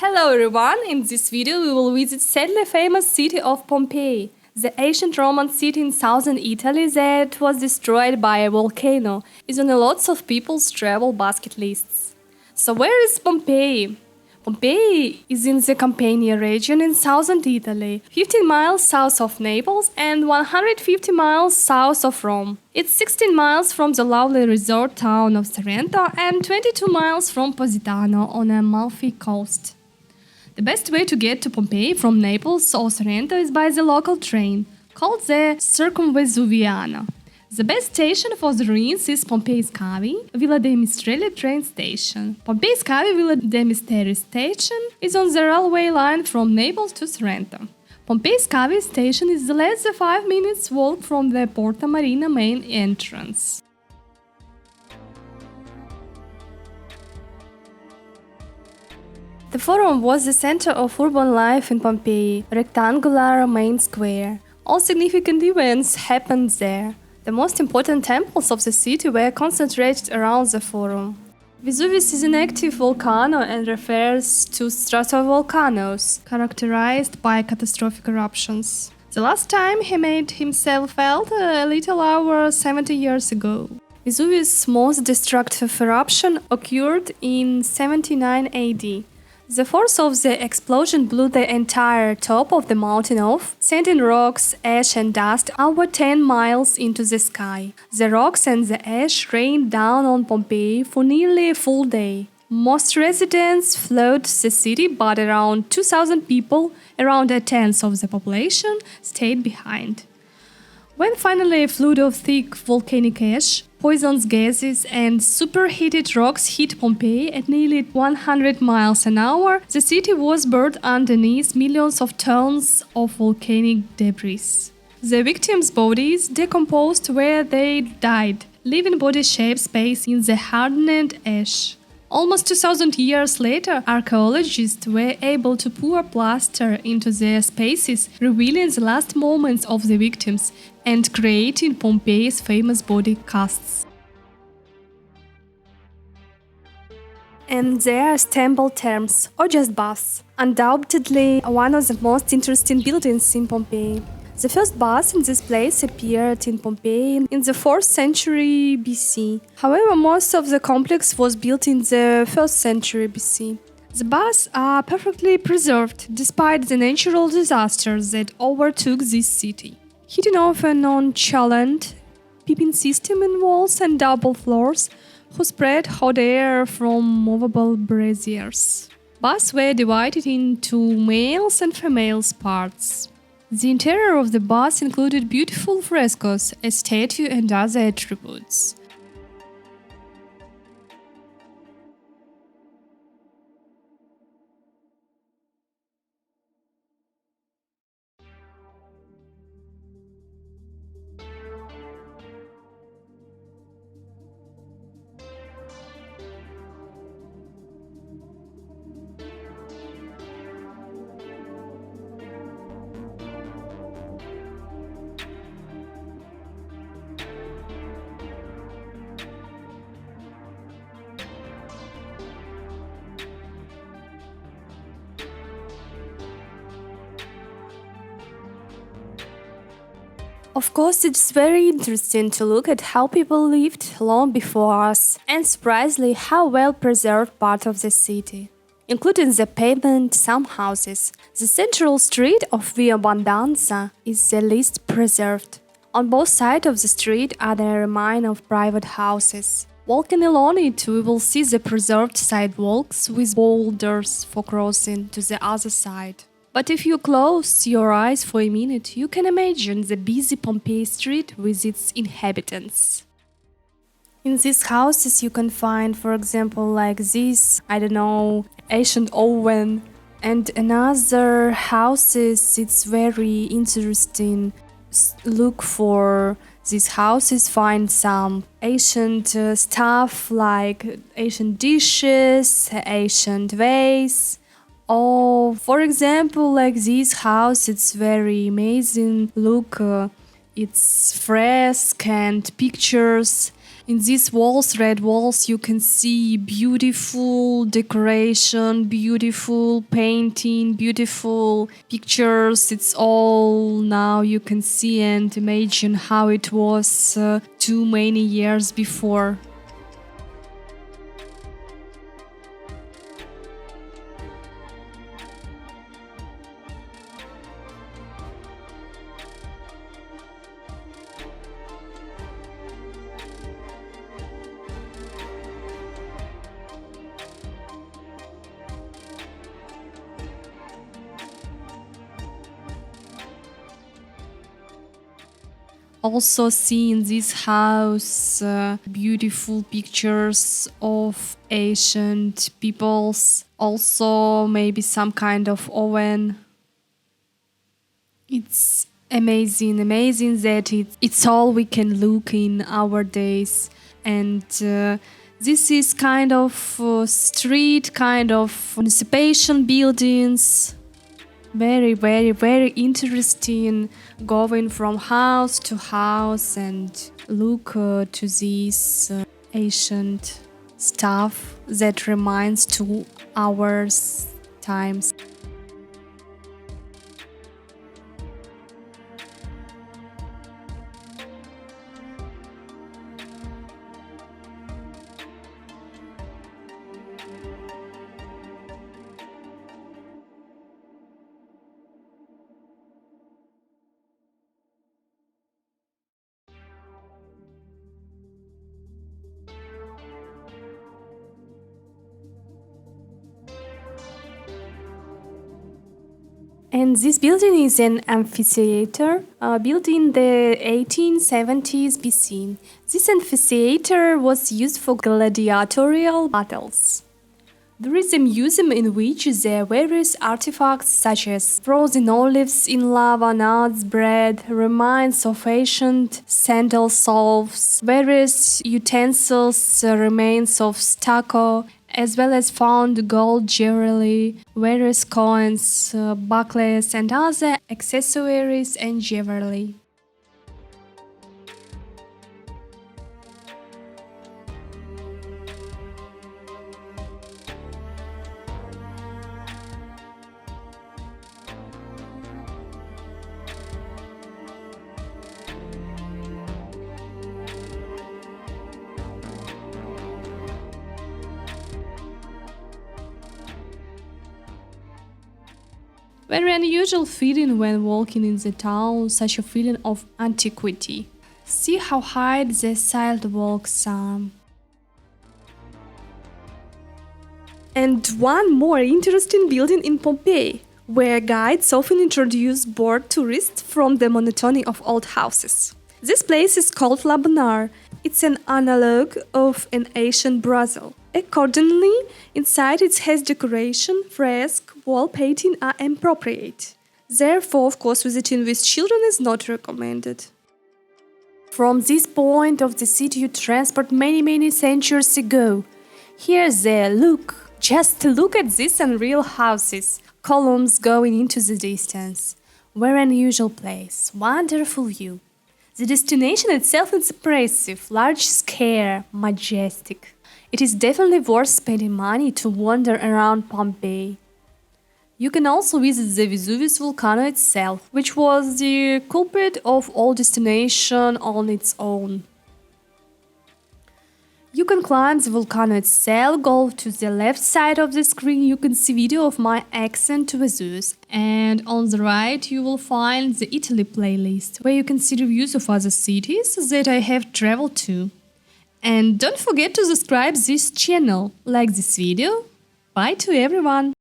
Hello everyone, in this video we will visit sadly famous city of Pompeii, the ancient Roman city in southern Italy that was destroyed by a volcano, is on a lots of people's travel bucket lists. So where is Pompeii? Pompeii is in the Campania region in southern Italy, 15 miles south of Naples and 150 miles south of Rome. It's 16 miles from the lovely resort town of Sorrento and 22 miles from Positano on the Amalfi coast. The best way to get to Pompeii from Naples or Sorrento is by the local train, called the Circumvesuviana. The best station for the ruins is Pompeii Scavi, Villa dei Mistrelli train station. Pompeii Scavi Villa dei Misteri station is on the railway line from Naples to Sorrento. Pompeii Scavi station is less than 5 minutes walk from the Porta Marina main entrance. The Forum was the center of urban life in Pompeii, a rectangular main square. All significant events happened there. The most important temples of the city were concentrated around the Forum. Vesuvius is an active volcano and refers to stratovolcanoes, characterized by catastrophic eruptions. The last time he made himself felt a little over 70 years ago. Vesuvius' most destructive eruption occurred in 79 AD. The force of the explosion blew the entire top of the mountain off, sending rocks, ash and dust over 10 miles into the sky. The rocks and the ash rained down on Pompeii for nearly a full day. Most residents fled the city, but around 2,000 people, around a tenth of the population, stayed behind. When finally a flood of thick volcanic ash, poisonous gases and superheated rocks hit Pompeii at nearly 100 miles an hour, the city was buried underneath millions of tons of volcanic debris. The victims' bodies decomposed where they died, leaving body-shaped space in the hardened ash. Almost 2,000 years later, archaeologists were able to pour plaster into their spaces, revealing the last moments of the victims and creating Pompeii's famous body casts. And there's temple terms, or just baths, undoubtedly one of the most interesting buildings in Pompeii. The first bath in this place appeared in Pompeii in the 4th century BC. However, most of the complex was built in the 1st century BC. The baths are perfectly preserved despite the natural disasters that overtook this city. Hidden of a nonchalant piping system in walls and double floors who spread hot air from movable braziers. Baths were divided into males and females parts. The interior of the baths included beautiful frescoes, a statue and other attributes. Of course, it's very interesting to look at how people lived long before us, and surprisingly how well preserved part of the city, including the pavement, some houses. The central street of Via Bandanza is the least preserved. On both sides of the street are the remains of private houses. Walking along it, we will see the preserved sidewalks with boulders for crossing to the other side. But if you close your eyes for a minute, you can imagine the busy Pompeii street with its inhabitants. In these houses you can find, for example, like this, ancient oven. And another houses, it's very interesting. Look for these houses, find some ancient stuff like ancient dishes, ancient vase. Oh, for example, like this house, it's very amazing. Look, it's fresco and pictures In these walls, red walls, you can see beautiful decoration, beautiful painting, beautiful pictures. It's all now you can see and imagine how it was too many years before. Also see in this house beautiful pictures of ancient peoples, also maybe some kind of oven. It's amazing that it's all we can look in our days. And this is kind of street, kind of municipation buildings. Very, very, very interesting going from house to house and look to this ancient stuff that reminds to our times. And this building is an amphitheater built in the 1870s BC. This amphitheater was used for gladiatorial battles. There is a museum in which there are various artifacts such as frozen olives in lava, nuts, bread, remains of ancient sandal salves, various utensils, remains of stucco, as well as found gold jewelry, various coins, bucklers, and other accessories and jewelry. Very unusual feeling when walking in the town, such a feeling of antiquity. See how high the sidewalks are. And one more interesting building in Pompeii, where guides often introduce bored tourists from the monotony of old houses. This place is called Labanar. It's an analogue of an ancient brothel. Accordingly, inside it has decoration, fresque, wall painting are appropriate. Therefore, of course, visiting with children is not recommended. From this point of the city you transport many centuries ago. Here's there, look. Just look at these unreal houses, columns going into the distance. Very unusual place, wonderful view. The destination itself is impressive, large scale, majestic. It is definitely worth spending money to wander around Pompeii. You can also visit the Vesuvius volcano itself, which was the culprit of all destination on its own. You can climb the volcano itself, go to the left side of the screen, you can see video of my ascent to Vesuvius, and on the right you will find the Italy playlist, where you can see reviews of other cities that I have traveled to. And don't forget to subscribe this channel, like this video. Bye to everyone!